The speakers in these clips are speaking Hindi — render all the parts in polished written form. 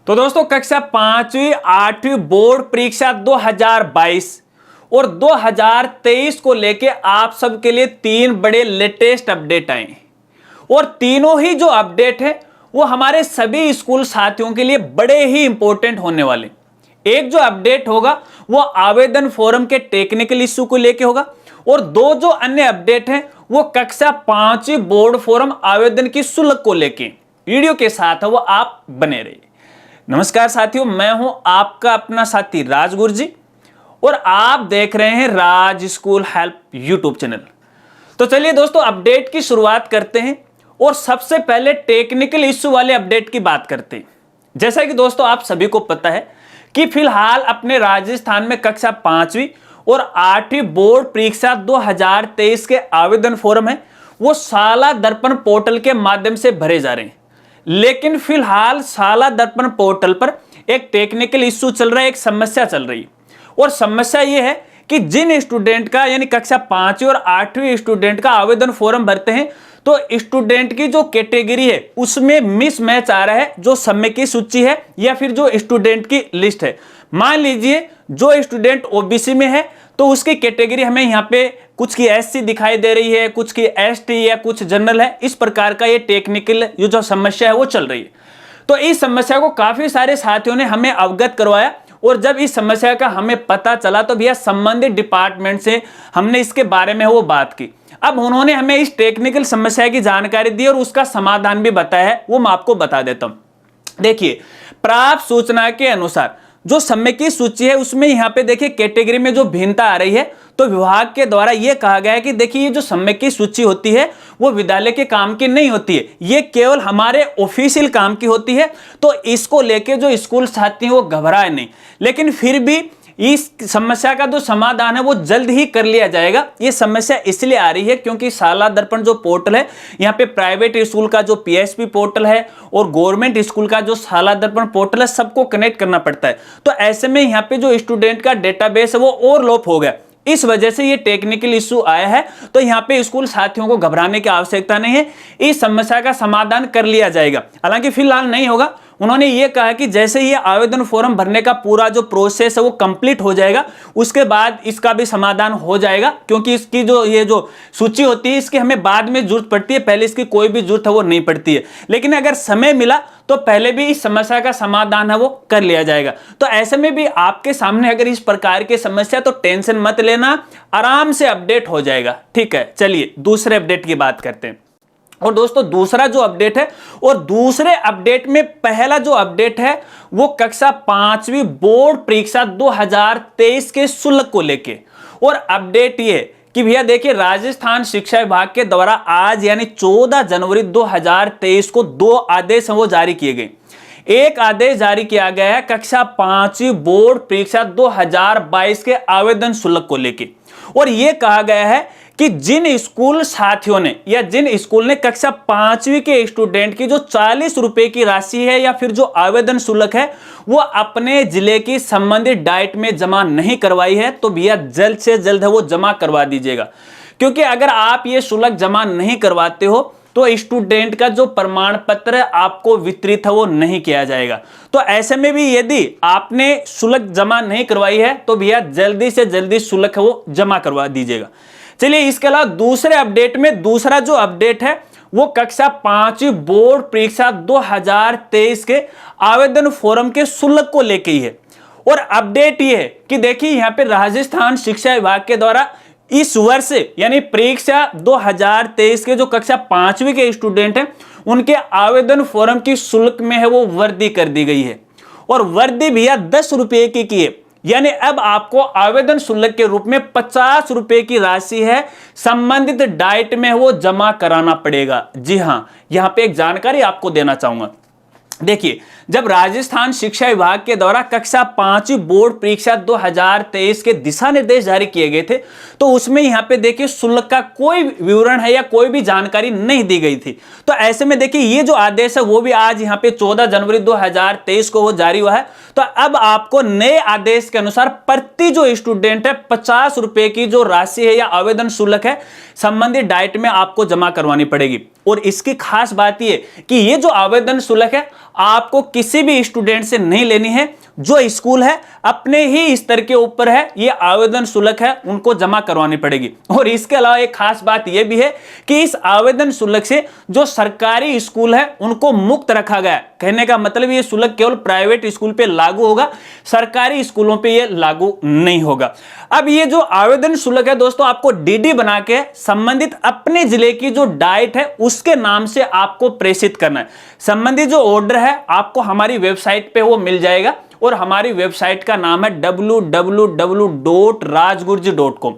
तो दोस्तों कक्षा 5वीं 8वीं बोर्ड परीक्षा 2022 और 2023 को लेके आप सबके लिए तीन बड़े लेटेस्ट अपडेट आए हैं और तीनों ही जो अपडेट है वो हमारे सभी स्कूल साथियों के लिए बड़े ही इंपॉर्टेंट होने वाले। एक जो अपडेट होगा वो आवेदन फॉर्म के टेक्निकल इश्यू को लेके होगा और दो जो अन्य अपडेट हैं वो कक्षा 5वीं बोर्ड फॉर्म आवेदन की शुल्क को लेके। वीडियो के साथ है वो आप बने रहिए। नमस्कार साथियों, मैं हूं आपका अपना साथी राज गुरजी और आप देख रहे हैं राज स्कूल हेल्प यूट्यूब चैनल। तो चलिए दोस्तों अपडेट की शुरुआत करते हैं और सबसे पहले टेक्निकल इश्यू वाले अपडेट की बात करते हैं। जैसा कि दोस्तों आप सभी को पता है कि फिलहाल अपने राजस्थान में कक्षा 5वीं और 8वीं बोर्ड परीक्षा 2023 के आवेदन फॉर्म है वो साला दर्पण पोर्टल के माध्यम से भरे जा रहे हैं। लेकिन फिलहाल साला दर्पण पोर्टल पर एक टेक्निकल इश्यू चल रहा है, एक समस्या चल रही है और समस्या यह है कि जिन स्टूडेंट का यानी कक्षा 5वीं और 8वीं स्टूडेंट का आवेदन फॉर्म भरते हैं तो स्टूडेंट की जो कैटेगरी है उसमें मिसमैच आ रहा है, जो समय की सूची है या फिर जो स्टूडेंट की लिस्ट है। मान लीजिए जो स्टूडेंट ओबीसी में है तो उसकी कैटेगरी हमें यहाँ पे कुछ की एससी दिखाई दे रही है, कुछ की एसटी या कुछ जनरल है। इस प्रकार का ये टेक्निकल ये जो समस्या है वो चल रही है। तो इस समस्या को काफी सारे साथियों ने हमें अवगत करवाया और जब इस समस्या का हमें पता चला तो भैया संबंधित डिपार्टमेंट से हमने इसके बारे में वो बात की। अब उन्होंने हमें इस टेक्निकल समस्या की जानकारी दी और उसका समाधान भी बताया है, वो मैं आपको बता देता हूं। देखिए, प्राप्त सूचना के अनुसार जो समय की सूची है उसमें यहाँ पे देखिए कैटेगरी में जो भिन्नता आ रही है तो विभाग के द्वारा ये कहा गया है कि देखिए ये जो समय की सूची होती है वो विद्यालय के काम की नहीं होती है, ये केवल हमारे ऑफिशियल काम की होती है। तो इसको लेके जो स्कूल साथी हैं वो घबराए नहीं, लेकिन फिर भी इस समस्या का जो समाधान है वो जल्द ही कर लिया जाएगा। ये समस्या इसलिए आ रही है क्योंकि साला दर्पण जो पोर्टल है यहाँ पे प्राइवेट स्कूल का जो पीएसपी पोर्टल है और गवर्नमेंट स्कूल का जो साला दर्पण पोर्टल है सबको कनेक्ट करना पड़ता है। तो ऐसे में यहाँ पे जो स्टूडेंट का डेटाबेस है वो ओवरलोड हो गया, इस वजह से ये टेक्निकल इश्यू आया है। तो यहाँ पे स्कूल साथियों को घबराने की आवश्यकता नहीं है, इस समस्या का समाधान कर लिया जाएगा। हालांकि फिलहाल नहीं होगा, उन्होंने ये कहा कि जैसे ये आवेदन फॉर्म भरने का पूरा जो प्रोसेस है वो कंप्लीट हो जाएगा उसके बाद इसका भी समाधान हो जाएगा, क्योंकि इसकी जो ये जो सूची होती है इसकी हमें बाद में जरूरत पड़ती है, पहले इसकी कोई भी जरूरत है वो नहीं पड़ती है। लेकिन अगर समय मिला तो पहले भी इस समस्या का समाधान है वो कर लिया जाएगा। तो ऐसे में भी आपके सामने अगर इस प्रकार की समस्या तो टेंशन मत लेना, आराम से अपडेट हो जाएगा। ठीक है, चलिए दूसरे अपडेट की बात करते हैं। और दोस्तों दूसरा जो अपडेट है और दूसरे अपडेट में पहला जो अपडेट है वो कक्षा 5वीं बोर्ड परीक्षा 2023 के शुल्क को लेके। और अपडेट ये कि भैया देखिए राजस्थान शिक्षा विभाग के द्वारा आज यानी 14 जनवरी 2023 को दो आदेश वो जारी किए गए। एक आदेश जारी किया गया है कक्षा 5वीं बोर्ड परीक्षा 2022 के आवेदन शुल्क को लेके और यह कहा गया है कि जिन स्कूल साथियों ने या जिन स्कूल ने कक्षा 5वीं के स्टूडेंट की जो 40 रुपए की राशि है या फिर जो आवेदन शुल्क है वो अपने जिले की संबंधित डाइट में जमा नहीं करवाई है तो भैया जल्द से जल्द है वो जमा करवा दीजिएगा। क्योंकि अगर आप ये शुल्क जमा नहीं करवाते हो तो स्टूडेंट का जो प्रमाण पत्र आपको वितरित है वो नहीं किया जाएगा। तो ऐसे में भी यदि आपने शुल्क जमा नहीं करवाई है तो भैया जल्दी से जल्दी शुल्क है वो जमा करवा दीजिएगा। चलिए इसके अलावा दूसरे अपडेट में दूसरा जो अपडेट है वो कक्षा 5वीं बोर्ड परीक्षा 2023 के आवेदन फॉर्म के शुल्क को लेके ही है। और अपडेट ये है कि देखिए यहाँ पे राजस्थान शिक्षा विभाग के द्वारा इस वर्ष यानी परीक्षा 2023 के जो कक्षा 5वीं के स्टूडेंट हैं उनके आवेदन फॉर्म की शुल्क में है वो वृद्धि कर दी गई है और वृद्धि भैया 10 रुपए की है। यानी अब आपको आवेदन शुल्क के रूप में 50 रुपए की राशि है संबंधित डाइट में वो जमा कराना पड़ेगा। जी हां, यहां पे एक जानकारी आपको देना चाहूंगा। देखिए जब राजस्थान शिक्षा विभाग के द्वारा कक्षा 5वीं बोर्ड परीक्षा 2023 के दिशा निर्देश जारी किए गए थे तो उसमें यहाँ पे देखिए शुल्क का कोई विवरण है या कोई भी जानकारी नहीं दी गई थी। तो ऐसे में देखिए ये जो आदेश है वो भी आज यहाँ पे 14 जनवरी 2023 को वो जारी हुआ है। तो अब आपको नए आदेश के अनुसार प्रति जो स्टूडेंट है 50 रुपए की जो राशि है या आवेदन शुल्क है संबंधित डाइट में आपको जमा करवानी पड़ेगी। और इसकी खास बात यह कि ये जो आवेदन शुल्क है आपको किसी भी स्टूडेंट से नहीं लेनी है। जो स्कूल है अपने ही स्तर के ऊपर है, ये आवेदन शुल्क है उनको जमा करवानी पड़ेगी। और इसके अलावा एक खास बात यह भी है कि इस आवेदन शुल्क से जो सरकारी स्कूल है उनको मुक्त रखा गया। कहने का मतलब ये शुल्क केवल प्राइवेट स्कूल पे लागू होगा, सरकारी स्कूलों पे ये लागू नहीं होगा। अब ये जो आवेदन शुल्क है दोस्तों, आपको डीडी बना के संबंधित अपने जिले की जो डाइट है उसके नाम से आपको प्रेषित करना है। संबंधित जो ऑर्डर है आपको हमारी वेबसाइट पे वो मिल जाएगा, और हमारी वेबसाइट का नाम है www.rajgurji.com।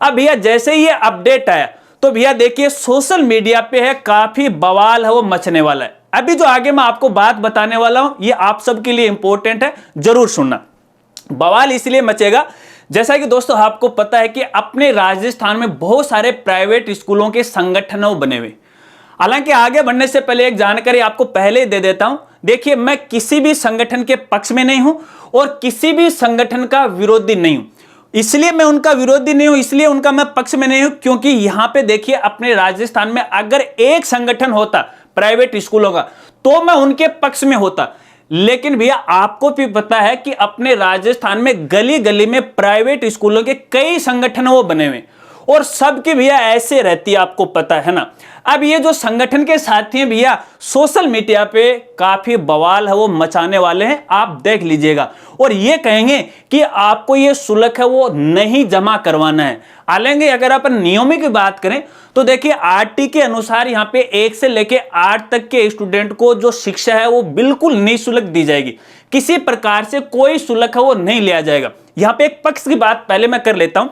अब भैया जैसे ये अपडेट आया तो भैया देखिए सोशल मीडिया पे है काफी बवाल है वो मचने वाला है। अभी जो आगे मैं आपको बात बताने वाला हूं ये आप सबके लिए इंपॉर्टेंट है, जरूर सुनना। बवाल इसलिए मचेगा जैसा कि दोस्तों आपको पता है कि अपने राजस्थान में बहुत सारे प्राइवेट स्कूलों के संगठन बने हुए। हालांकि आगे बढ़ने से पहले एक जानकारी आपको पहले ही दे देता हूं। देखिए मैं किसी भी संगठन के पक्ष में नहीं हूं और किसी भी संगठन का विरोधी नहीं हूं। इसलिए मैं उनका विरोधी नहीं हूं, इसलिए उनका मैं पक्ष में नहीं हूं क्योंकि यहां पे देखिए अपने राजस्थान में अगर एक संगठन होता प्राइवेट स्कूलों का तो मैं उनके पक्ष में होता। लेकिन भैया आपको भी पता है कि अपने राजस्थान में गली गली में प्राइवेट स्कूलों के कई संगठन वो बने हुए और सबकी भैया ऐसे रहती है, आपको पता है ना। अब ये जो संगठन के साथी हैं भैया सोशल मीडिया पे काफी बवाल है वो मचाने वाले हैं, आप देख लीजिएगा। और ये कहेंगे कि आपको ये शुल्क है वो नहीं जमा करवाना है। हालांकि अगर अपन नियमों की बात करें तो देखिए आरटी के अनुसार यहाँ पे 1 से लेके 8 तक के स्टूडेंट को जो शिक्षा है वो बिल्कुल निःशुल्क दी जाएगी। किसी प्रकार से कोई शुल्क है वो नहीं लिया जाएगा। यहाँ पे एक पक्ष की बात पहले मैं कर लेता हूं।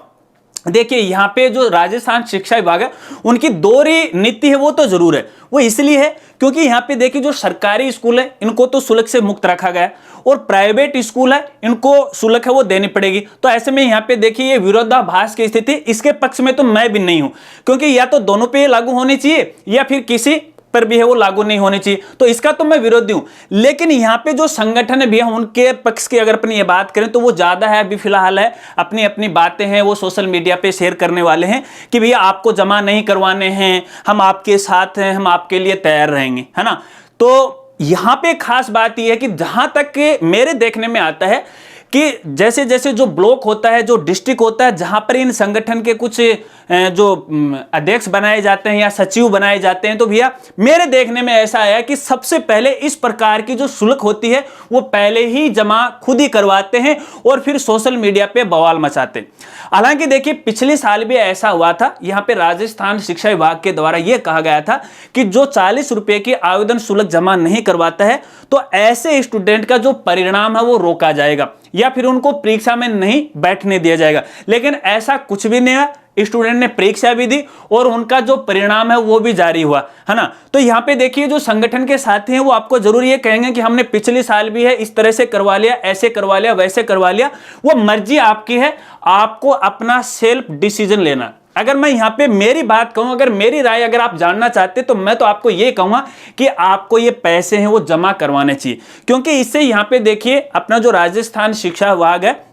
देखिए यहाँ पे जो राजस्थान शिक्षा विभाग है उनकी दोहरी नीति है वो तो जरूर है। वो इसलिए है क्योंकि यहाँ पे देखिए जो सरकारी स्कूल है इनको तो शुल्क से मुक्त रखा गया है और प्राइवेट स्कूल है इनको शुल्क है वो देनी पड़ेगी। तो ऐसे में यहाँ पे देखिए ये विरोधाभास की स्थिति, इसके पक्ष में तो मैं भी नहीं हूं क्योंकि या तो दोनों पे लागू होनी चाहिए या फिर किसी पर भी है वो लागू नहीं होनी चाहिए, तो इसका तो मैं विरोधी हूं। लेकिन यहाँ पे जो संगठन है भैया उनके पक्ष की अगर अपन ये बात करें तो वो ज्यादा है। अभी फिलहाल है अपनी अपनी बातें हैं वो सोशल मीडिया पे शेयर करने वाले हैं कि भैया आपको जमा नहीं करवाने हैं, हम आपके साथ हैं, हम आपके लिए तैयार रहेंगे, है ना। तो यहाँ पे खास बात यह है कि जहां तक मेरे देखने में आता है कि जैसे जैसे जो ब्लॉक होता है, जो डिस्ट्रिक्ट होता है, जहां पर इन संगठन के कुछ जो अध्यक्ष बनाए जाते हैं या सचिव बनाए जाते हैं, तो भैया मेरे देखने में ऐसा आया कि सबसे पहले इस प्रकार की जो शुल्क होती है वो पहले ही जमा खुद ही करवाते हैं और फिर सोशल मीडिया पे बवाल मचाते हैं। हालांकि देखिए पिछले साल भी ऐसा हुआ था, यहाँ पे राजस्थान शिक्षा विभाग के द्वारा यह कहा गया था कि जो 40 रुपए की आवेदन शुल्क जमा नहीं करवाता है तो ऐसे स्टूडेंट का जो परिणाम है वो रोका जाएगा या फिर उनको परीक्षा में नहीं बैठने दिया जाएगा। लेकिन ऐसा कुछ भी नहीं है, स्टूडेंट ने परीक्षा भी दी और उनका जो परिणाम है वो भी जारी हुआ, है ना। तो यहाँ पे देखिए जो संगठन के साथी हैं वो आपको जरूर ये कहेंगे कि हमने पिछले साल भी है इस तरह से करवा लिया, ऐसे करवा लिया, वैसे करवा लिया। वो मर्जी आपकी है, आपको अपना सेल्फ डिसीजन लेना। अगर मैं यहाँ पे मेरी बात कहूं, अगर मेरी राय अगर आप जानना चाहते तो मैं तो आपको ये कहूंगा कि आपको ये पैसे हैं वो जमा करवाने चाहिए, क्योंकि इससे यहाँ पे देखिए अपना जो राजस्थान शिक्षा विभाग है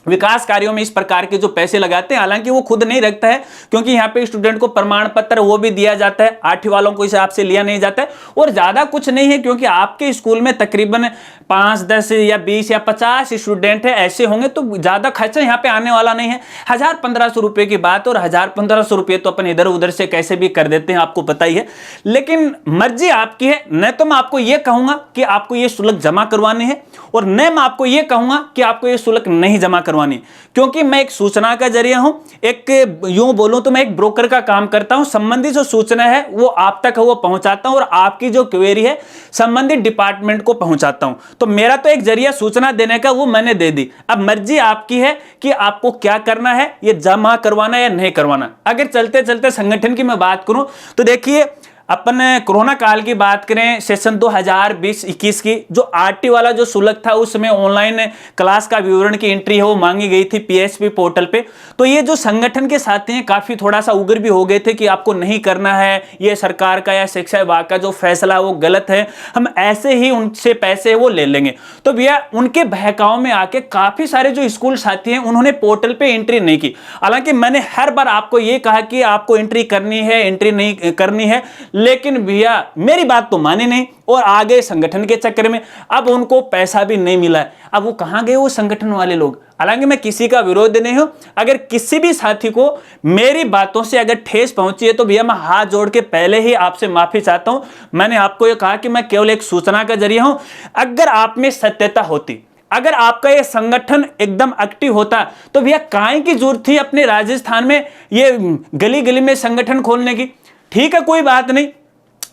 विकास कार्यों में इस प्रकार के जो पैसे लगाते हैं, हालांकि वो खुद नहीं रखता है क्योंकि यहाँ पे स्टूडेंट को प्रमाण पत्र वो भी दिया जाता है, 8वीं वालों को हिसाब से लिया नहीं जाता है और ज्यादा कुछ नहीं है क्योंकि आपके स्कूल में तकरीबन 5, 10 या 20 या 50 स्टूडेंट है ऐसे होंगे तो ज्यादा खर्चा यहाँ पे आने वाला नहीं है। 1000-1500 रुपए की बात, और 1000-1500 रुपए तो अपन इधर उधर से कैसे भी कर देते हैं, आपको पता ही है। लेकिन मर्जी आपकी है, न तो मैं आपको ये कहूंगा कि आपको ये शुल्क जमा करवाने हैं और न मैं आपको ये कहूंगा कि आपको ये शुल्क नहीं जमा करवानी, क्योंकि मैं एक सूचना का जरिया हूं, एक यूं बोलूं तो मैं एक ब्रोकर का काम करता हूं। संबंधित जो सूचना है वो आप तक वो पहुंचाता हूं और आपकी जो क्वेरी है संबंधित डिपार्टमेंट को पहुंचाता हूं। तो मेरा तो एक जरिया सूचना देने का वो मैंने दे दी, अब मर्जी आपकी है कि आपको क्या करना है, ये जमा करवाना या नहीं करवाना। अगर चलते चलते संगठन की मैं बात करूं तो देखिए अपन कोरोना काल की बात करें, सेशन 2020-21 की जो आरटी वाला जो शुल्क था उसमें ऑनलाइन क्लास का विवरण की एंट्री है वो मांगी गई थी पीएसपी पोर्टल पे। तो ये जो संगठन के साथी हैं काफी थोड़ा सा उग्र भी हो गए थे कि आपको नहीं करना है, ये सरकार का या शिक्षा विभाग का जो फैसला वो गलत है, हम ऐसे ही उनसे पैसे वो ले लेंगे। तो भैया उनके बहकाव में आके काफी सारे जो स्कूल साथी हैं उन्होंने पोर्टल पे एंट्री नहीं की। हालांकि मैंने हर बार आपको ये कहा कि आपको एंट्री करनी है, एंट्री नहीं करनी है, लेकिन भैया मेरी बात तो माने नहीं और आ गए संगठन के चक्कर में। अब उनको पैसा भी नहीं मिला है, अब वो कहां गए वो संगठन वाले लोग। हालांकि मैं किसी का विरोध नहीं हूं, अगर किसी भी साथी को मेरी बातों से अगर ठेस पहुंची है तो भैया मैं हाथ जोड़ के पहले ही आपसे माफी चाहता हूं। मैंने आपको ये कहा कि मैं केवल एक सूचना का जरिया हूं। अगर आप में सत्यता होती, अगर आपका ये संगठन एकदम एक्टिव होता, तो भैया काहे की जरूरत थी अपने राजस्थान में ये गली गली में संगठन खोलने की। ठीक है, कोई बात नहीं,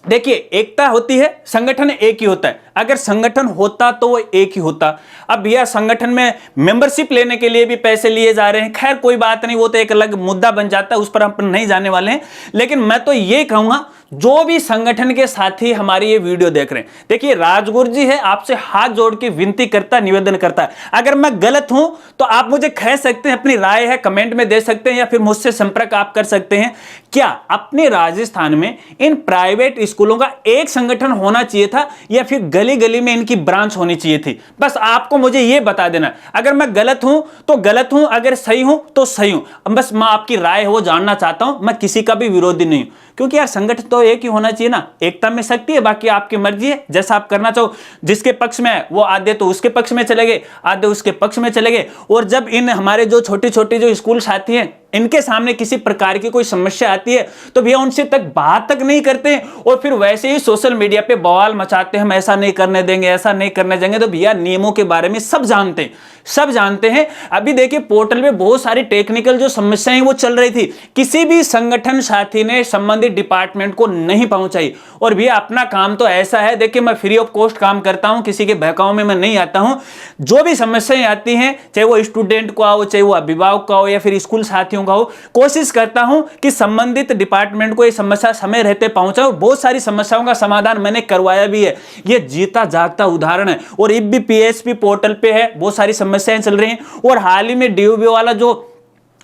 देखिए एकता होती है, संगठन एक ही होता है। अगर संगठन होता तो वो एक ही होता। अब भैया संगठन में मेंबरशिप लेने के लिए भी पैसे लिए जा रहे हैं, खैर कोई बात नहीं, वो तो एक अलग मुद्दा बन जाता है, उस पर हम नहीं जाने वाले हैं। लेकिन मैं तो ये कहूंगा, जो भी संगठन के साथी हमारी ये वीडियो देख रहे हैं, देखिए राजगुरु जी है, आपसे हाथ जोड़ के विनती करता, निवेदन करता है, अगर मैं गलत हूं तो आप मुझे कह सकते हैं, अपनी राय है कमेंट में दे सकते हैं, या फिर मुझसे संपर्क आप कर सकते हैं। क्या अपने राजस्थान में इन प्राइवेट स्कूलों का एक संगठन होना चाहिए था, या फिर गली गली में इनकी ब्रांच होनी चाहिए थी? बस आपको मुझे यह बता देना। अगर मैं गलत हूं तो गलत हूं, अगर सही हूं तो सही हूं। बस मैं आपकी राय है वो जानना चाहता हूं, मैं किसी का भी विरोधी नहीं हूं, क्योंकि यार संगठन तो एक ही होना चाहिए ना। एकता में शक्ति है, बाकी आपकी मर्जी है, जैसा आप करना चाहो। जिसके पक्ष में है वो आधे तो उसके पक्ष में चले गए, आधे उसके पक्ष में चले गए। और जब इन हमारे जो छोटे छोटे जो स्कूल साथी हैं, इनके सामने किसी प्रकार की कोई समस्या आती है तो भैया उनसे तक बात तक नहीं करते, और फिर वैसे ही सोशल मीडिया पे बवाल मचाते हैं, हम ऐसा नहीं करने देंगे, ऐसा नहीं करने देंगे। तो भैया नियमों के बारे में सब जानते हैं, सब जानते हैं। अभी देखिए पोर्टल में बहुत सारी टेक्निकल जो समस्याएं वो चल रही थी, किसी भी संगठन साथी ने संबंधित डिपार्टमेंट को नहीं पहुंचाई। और भैया अपना काम तो ऐसा है, देखिए मैं फ्री ऑफ कॉस्ट काम करता हूं, किसी के बहकाव में मैं नहीं आता हूं। जो भी समस्याएं आती हैं, चाहे वो स्टूडेंट को हो, चाहे वो अभिभावक का हो, या फिर स्कूल साथियों का हो, कोशिश करता हूं कि संबंधित डिपार्टमेंट को ये समस्या समय रहते पहुंचाऊं। बहुत सारी समस्याओं का समाधान मैंने करवाया भी है, ये जीता जागता उदाहरण है। और IBPSP पोर्टल पे है, बहुत सारी समस्याएं चल रही हैं। और हाल ही में DOB वाला जो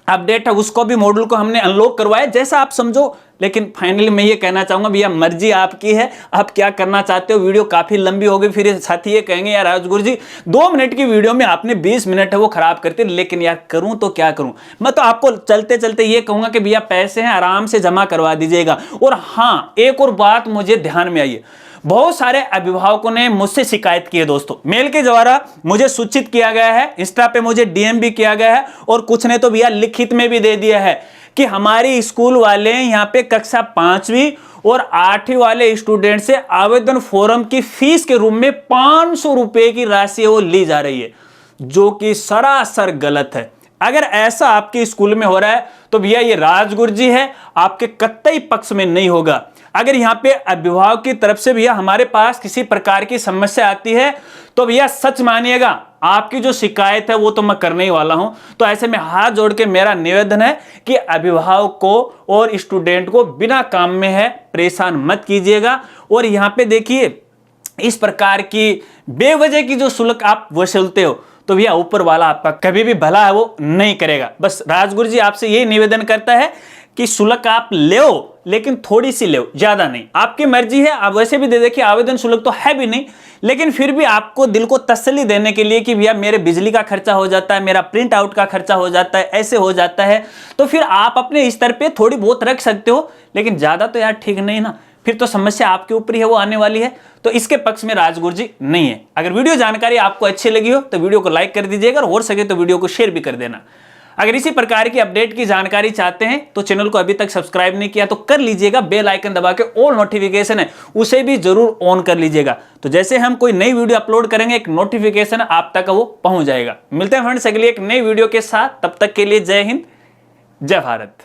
अपडेट है उसको भी मॉड्यूल को हमने अनलॉक करवाया, जैसा आप समझो। लेकिन फाइनली मैं ये कहना चाहूंगा भैया मर्जी आपकी है, आप क्या करना चाहते हो। वीडियो काफी लंबी हो गई, फिर साथी ये कहेंगे यार राजगुरु जी 2 मिनट की वीडियो में आपने 20 मिनट है वो खराब करते। लेकिन यार करूं तो क्या करूं, मैं तो आपको चलते चलते ये कहूंगा कि भैया पैसे हैं आराम से जमा करवा दीजिएगा। और हाँ, एक और बात मुझे ध्यान में आई है, बहुत सारे अभिभावकों ने मुझसे शिकायत की है दोस्तों, मेल के द्वारा मुझे सूचित किया गया है, इंस्टा पे मुझे DM भी किया गया है, और कुछ ने तो भैया लिखित में भी दे दिया है कि हमारी स्कूल वाले यहाँ पे कक्षा 5वीं और 8वीं वाले स्टूडेंट से आवेदन फॉर्म की फीस के रूप में 500 रुपए की राशि वो ली जा रही है, जो कि सरासर गलत है। अगर ऐसा आपके स्कूल में हो रहा है तो भैया ये राजगुरु जी है, आपके कतई पक्ष में नहीं होगा। अगर यहाँ पे अभिभावक की तरफ से भैया हमारे पास किसी प्रकार की समस्या आती है तो भैया सच मानिएगा, आपकी जो शिकायत है वो तो मैं करने ही वाला हूं। तो ऐसे में हाथ जोड़ के मेरा निवेदन है कि अभिभावक को और स्टूडेंट को बिना काम में है परेशान मत कीजिएगा। और यहाँ पे देखिए इस प्रकार की बेवजह की जो शुल्क आप वसूलते हो तो भैया ऊपर वाला आपका कभी भी भला है वो नहीं करेगा। बस राजगुरु जी आपसे यही निवेदन करता है कि शुल्क आप ले, लेकिन थोड़ी सी ले, ज्यादा नहीं, आपकी मर्जी है। आप वैसे भी दे देखिए, आवेदन शुल्क तो है भी नहीं, लेकिन फिर भी आपको दिल को तसल्ली देने के लिए कि भैया मेरे बिजली का खर्चा हो जाता है, मेरा प्रिंट आउट का खर्चा हो जाता है, ऐसे हो जाता है, तो फिर आप अपने स्तर पे थोड़ी बहुत रख सकते हो, लेकिन ज्यादा तो यार ठीक नहीं ना, फिर तो समस्या आपके ऊपर ही है वो आने वाली है। तो इसके पक्ष में राजगुरु जी नहीं है। अगर वीडियो जानकारी आपको अच्छी लगी हो तो वीडियो को लाइक कर दीजिएगा, और हो सके तो वीडियो को शेयर भी कर देना। अगर इसी प्रकार की अपडेट की जानकारी चाहते हैं तो चैनल को अभी तक सब्सक्राइब नहीं किया तो कर लीजिएगा, बेल आइकन दबा के ऑल नोटिफिकेशन है उसे भी जरूर ऑन कर लीजिएगा। तो जैसे हम कोई नई वीडियो अपलोड करेंगे एक नोटिफिकेशन आप तक वो पहुंच जाएगा। मिलते हैं फ्रेंड्स अगली एक नई वीडियो के साथ, तब तक के लिए जय हिंद, जय भारत।